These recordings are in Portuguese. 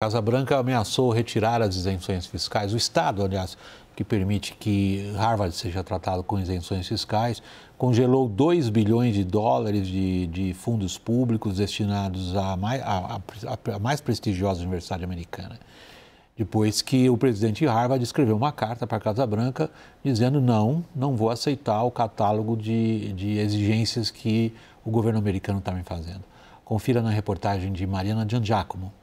Casa Branca ameaçou retirar as isenções fiscais. O Estado, aliás, que permite que Harvard seja tratado com isenções fiscais, congelou 2 bilhões de dólares de fundos públicos destinados à mais prestigiosa universidade americana. Depois que o presidente de Harvard escreveu uma carta para a Casa Branca dizendo não vou aceitar o catálogo de exigências que o governo americano está me fazendo. Confira na reportagem de Mariana Giangiacomo.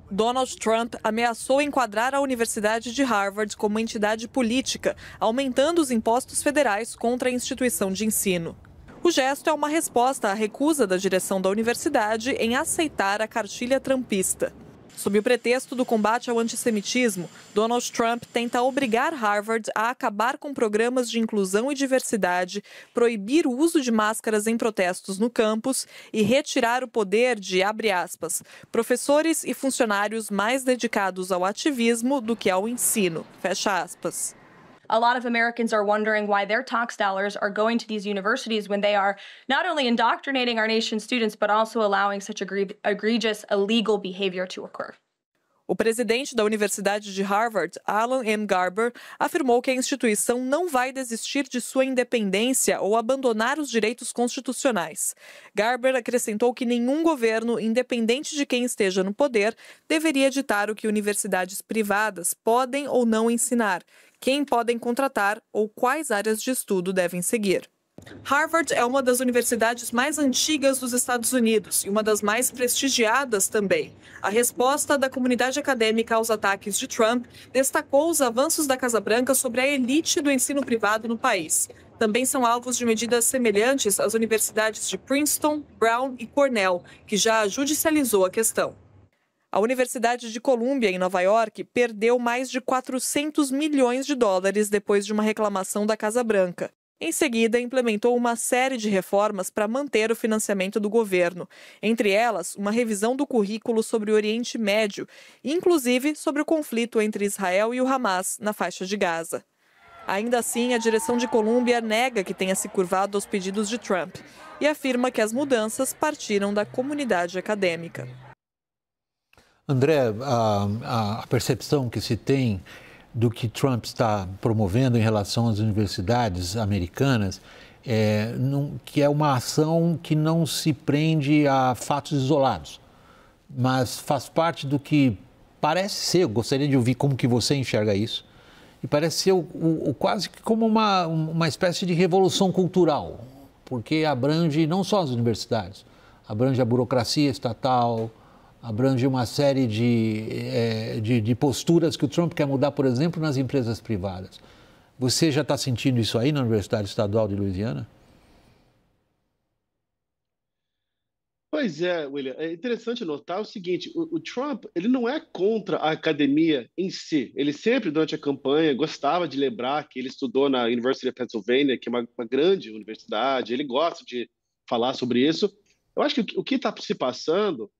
Donald Trump ameaçou enquadrar a Universidade de Harvard como entidade política, aumentando os impostos federais contra a instituição de ensino. O gesto é uma resposta à recusa da direção da universidade em aceitar a cartilha trumpista. Sob o pretexto do combate ao antissemitismo, Donald Trump tenta obrigar Harvard a acabar com programas de inclusão e diversidade, proibir o uso de máscaras em protestos no campus e retirar o poder de, abre aspas, professores e funcionários mais dedicados ao ativismo do que ao ensino, fecha aspas. A lot of Americans are wondering why their tax dollars are going to these universities when they are not only indoctrinating our nation's students, but also allowing such egregious, illegal behavior to occur. O presidente da Universidade de Harvard, Alan M. Garber, afirmou que a instituição não vai desistir de sua independência ou abandonar os direitos constitucionais. Garber acrescentou que nenhum governo, independente de quem esteja no poder, deveria ditar o que universidades privadas podem ou não ensinar, quem podem contratar ou quais áreas de estudo devem seguir. Harvard é uma das universidades mais antigas dos Estados Unidos e uma das mais prestigiadas também. A resposta da comunidade acadêmica aos ataques de Trump destacou os avanços da Casa Branca sobre a elite do ensino privado no país. Também são alvos de medidas semelhantes às universidades de Princeton, Brown e Cornell, que já judicializou a questão. A Universidade de Colômbia, em Nova York, perdeu mais de 400 milhões de dólares depois de uma reclamação da Casa Branca. Em seguida, implementou uma série de reformas para manter o financiamento do governo, entre elas uma revisão do currículo sobre o Oriente Médio, inclusive sobre o conflito entre Israel e o Hamas na faixa de Gaza. Ainda assim, a direção de Colômbia nega que tenha se curvado aos pedidos de Trump e afirma que as mudanças partiram da comunidade acadêmica. André, a percepção que se tem do que Trump está promovendo em relação às universidades americanas que é uma ação que não se prende a fatos isolados, mas faz parte do que parece ser, eu gostaria de ouvir como que você enxerga isso, e parece ser quase que como uma espécie de revolução cultural, porque abrange não só as universidades, abrange a burocracia estatal, abrange uma série de posturas que o Trump quer mudar, por exemplo, nas empresas privadas. Você já está sentindo isso aí na Universidade Estadual de Louisiana? Pois é, William. É interessante notar o seguinte, o Trump ele não é contra a academia em si. Ele sempre, durante a campanha, gostava de lembrar que ele estudou na University of Pennsylvania, que é uma grande universidade. Ele gosta de falar sobre isso. Eu acho que o que está se passando,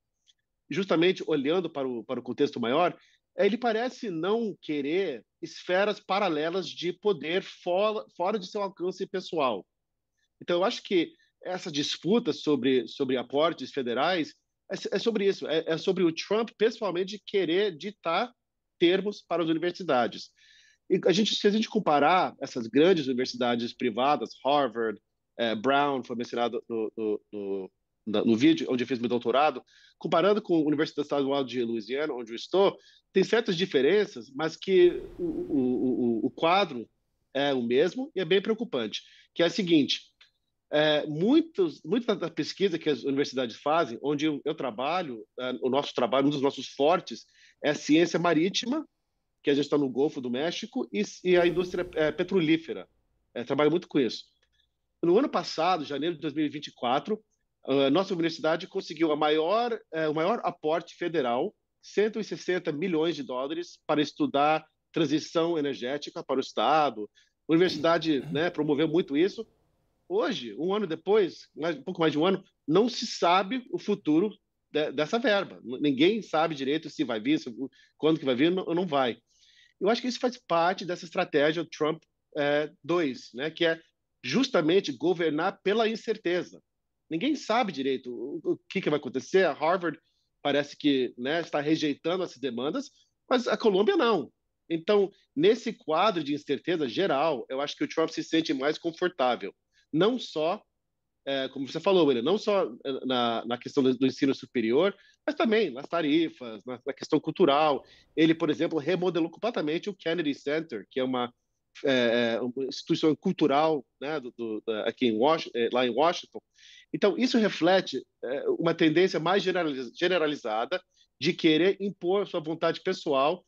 justamente olhando para o contexto maior, ele parece não querer esferas paralelas de poder fora de seu alcance pessoal. Então, eu acho que essa disputa sobre aportes federais é sobre isso, é sobre o Trump, pessoalmente, querer ditar termos para as universidades. E se a gente comparar essas grandes universidades privadas, Harvard, Brown, foi mencionado no vídeo onde eu fiz meu doutorado, comparando com a Universidade Estadual de Louisiana, onde eu estou, tem certas diferenças, mas que o quadro é o mesmo e é bem preocupante, que é o seguinte, muita da pesquisa que as universidades fazem, onde eu trabalho, o nosso trabalho, um dos nossos fortes é a ciência marítima, que a gente está no Golfo do México, e a indústria petrolífera. Trabalho muito com isso. No ano passado, janeiro de 2024, nossa universidade conseguiu o maior aporte federal, 160 milhões de dólares, para estudar transição energética para o Estado. A universidade promoveu muito isso. Hoje, um ano depois, um pouco mais de um ano, não se sabe o futuro dessa verba. Ninguém sabe direito se vai vir, quando que vai vir ou não vai. Eu acho que isso faz parte dessa estratégia Trump 2, que é justamente governar pela incerteza. Ninguém sabe direito o que vai acontecer. A Harvard parece que, né, está rejeitando essas demandas, mas a Colômbia não. Então, nesse quadro de incerteza geral, eu acho que o Trump se sente mais confortável, não só como você falou, William, não só na questão do ensino superior, mas também nas tarifas, na questão cultural. Ele, por exemplo, remodelou completamente o Kennedy Center, que é uma instituição cultural, né, aqui lá em Washington. Então, isso reflete uma tendência mais generalizada de querer impor sua vontade pessoal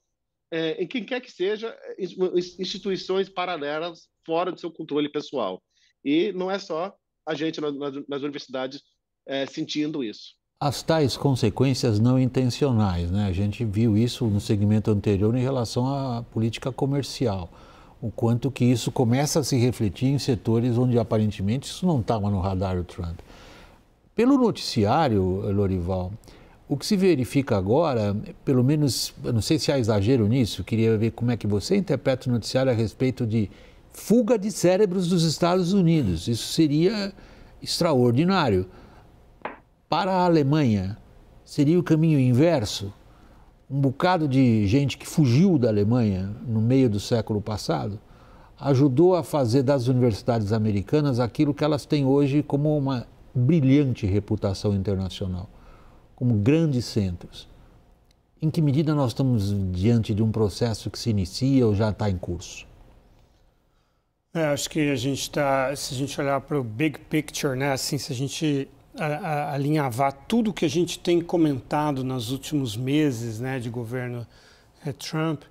em quem quer que seja instituições paralelas fora do seu controle pessoal. E não é só a gente nas universidades sentindo isso. As tais consequências não intencionais, né? A gente viu isso no segmento anterior em relação à política comercial. O quanto que isso começa a se refletir em setores onde aparentemente isso não estava no radar do Trump. Pelo noticiário, Lorival, o que se verifica agora, pelo menos, eu não sei se há exagero nisso, queria ver como é que você interpreta o noticiário a respeito de fuga de cérebros dos Estados Unidos. Isso seria extraordinário. Para a Alemanha, seria o caminho inverso? Um bocado de gente que fugiu da Alemanha no meio do século passado ajudou a fazer das universidades americanas aquilo que elas têm hoje como uma brilhante reputação internacional, como grandes centros. Em que medida nós estamos diante de um processo que se inicia ou já está em curso? Acho que a gente está, se a gente olhar para o big picture, né, assim, se a gente alinhavar tudo que a gente tem comentado nos últimos meses, né, de governo Trump,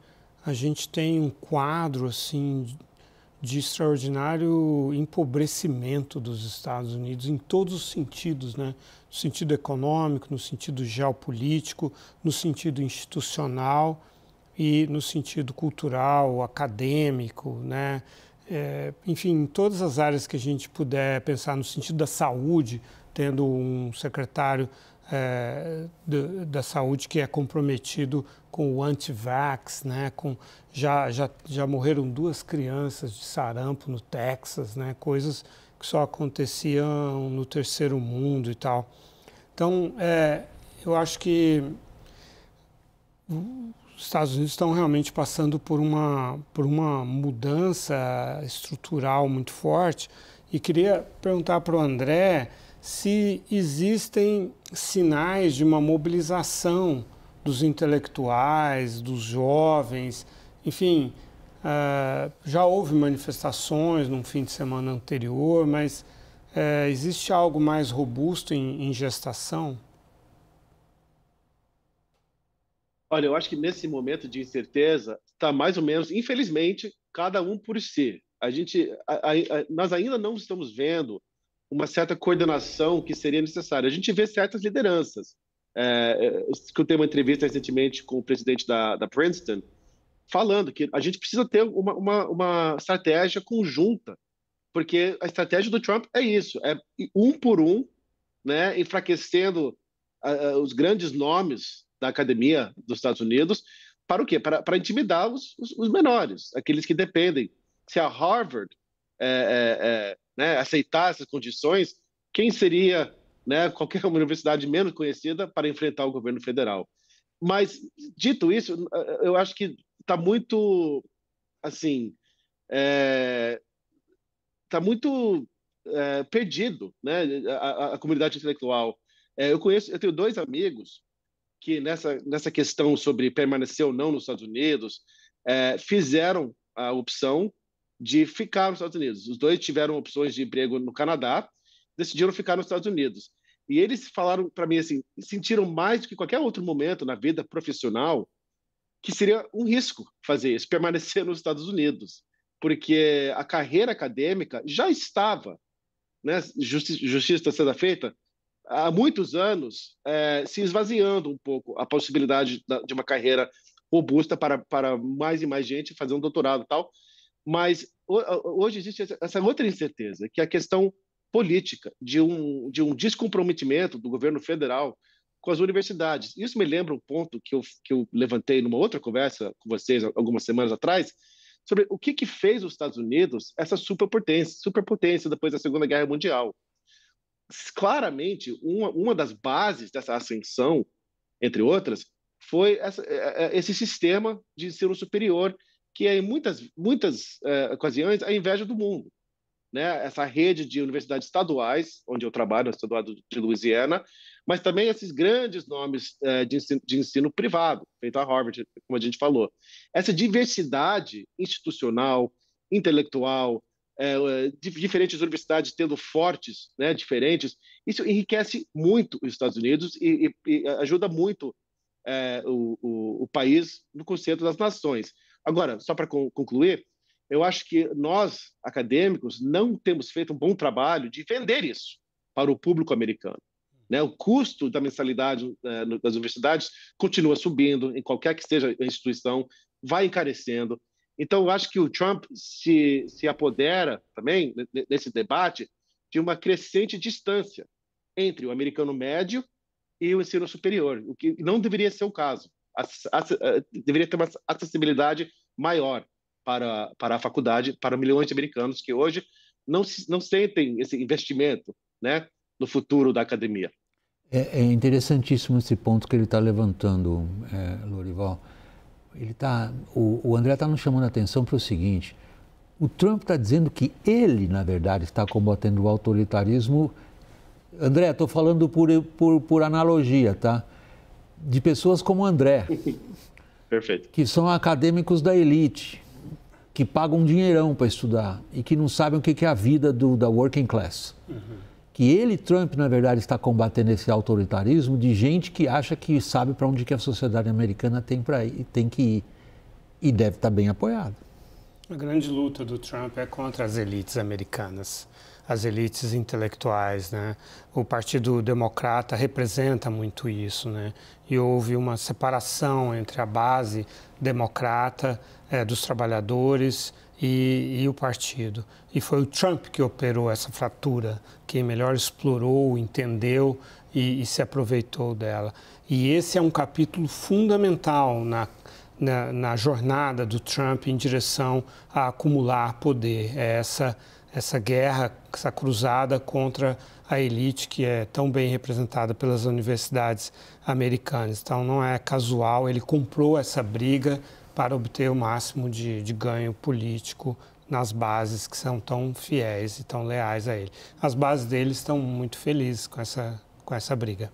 a gente tem um quadro assim de extraordinário empobrecimento dos Estados Unidos em todos os sentidos, né? No sentido econômico, no sentido geopolítico, no sentido institucional e no sentido cultural, acadêmico, né? Enfim, em todas as áreas que a gente puder pensar, no sentido da saúde, tendo um secretário da saúde que é comprometido com o anti-vax, né? Já morreram 2 crianças de sarampo no Texas, né? Coisas que só aconteciam no terceiro mundo e tal. Então, eu acho que os Estados Unidos estão realmente passando por uma mudança estrutural muito forte e queria perguntar para o André se existem sinais de uma mobilização dos intelectuais, dos jovens, enfim, já houve manifestações no fim de semana anterior, mas existe algo mais robusto em gestação? Olha, eu acho que nesse momento de incerteza está mais ou menos, infelizmente, cada um por si. Nós ainda não estamos vendo uma certa coordenação que seria necessária. A gente vê certas lideranças. Eu escutei uma entrevista recentemente com o presidente da Princeton, falando que a gente precisa ter uma estratégia conjunta, porque a estratégia do Trump é isso, é um por um, né, enfraquecendo os grandes nomes da academia dos Estados Unidos, para o quê? Para intimidar os menores, aqueles que dependem. Se a Harvard né, aceitar essas condições, quem seria, né, qualquer universidade menos conhecida para enfrentar o governo federal? Mas, dito isso, eu acho que está muito, assim, está muito perdido, né, a comunidade intelectual. Eu tenho 2 amigos que nessa questão sobre permanecer ou não nos Estados Unidos, fizeram a opção de ficar nos Estados Unidos. Os 2 tiveram opções de emprego no Canadá, decidiram ficar nos Estados Unidos. E eles falaram para mim assim, sentiram mais do que qualquer outro momento na vida profissional que seria um risco fazer isso, permanecer nos Estados Unidos, porque a carreira acadêmica já estava, né, justiça sendo feita, há muitos anos, se esvaziando um pouco a possibilidade de uma carreira robusta para mais e mais gente fazer um doutorado e tal. Mas hoje existe essa outra incerteza, que é a questão política, de um descomprometimento do governo federal com as universidades. Isso me lembra um ponto que eu levantei numa outra conversa com vocês algumas semanas atrás, sobre o que fez os Estados Unidos essa superpotência depois da Segunda Guerra Mundial. Claramente, uma das bases dessa ascensão entre outras, foi esse sistema de ensino superior que é, em muitas ocasiões, a inveja do mundo. Né? Essa rede de universidades estaduais, onde eu trabalho, no Estadual de Louisiana, mas também esses grandes nomes de ensino privado, feito a Harvard, como a gente falou. Essa diversidade institucional, intelectual, diferentes universidades tendo fortes, né, diferentes, isso enriquece muito os Estados Unidos e ajuda muito o país no conceito das nações. Agora, só para concluir, eu acho que nós, acadêmicos, não temos feito um bom trabalho de vender isso para o público americano. Né? O custo da mensalidade das universidades continua subindo, em qualquer que seja a instituição, vai encarecendo. Então, eu acho que o Trump se apodera também, nesse debate, de uma crescente distância entre o americano médio e o ensino superior, o que não deveria ser o caso. Deveria ter uma acessibilidade maior para a faculdade, para milhões de americanos que hoje não sentem esse investimento, né, no futuro da academia. É interessantíssimo esse ponto que ele está levantando, Lorival. O André está nos chamando a atenção para o seguinte: o Trump está dizendo que ele, na verdade, está combatendo o autoritarismo. André, estou falando por analogia, tá? De pessoas como o André, Perfeito, que são acadêmicos da elite, que pagam um dinheirão para estudar e que não sabem o que é a vida da working class. Que ele, Trump, na verdade, está combatendo esse autoritarismo de gente que acha que sabe para onde que a sociedade americana tem que ir e deve estar bem apoiado. A grande luta do Trump é contra as elites americanas, as elites intelectuais, né? O Partido Democrata representa muito isso, né? E houve uma separação entre a base democrata dos trabalhadores e o partido. E foi o Trump que operou essa fratura, que melhor explorou, entendeu e se aproveitou dela. E esse é um capítulo fundamental na jornada do Trump em direção a acumular poder. É essa guerra, essa cruzada contra a elite que é tão bem representada pelas universidades americanas. Então não é casual, ele comprou essa briga para obter o máximo de ganho político nas bases que são tão fiéis e tão leais a ele. As bases dele estão muito felizes com essa briga.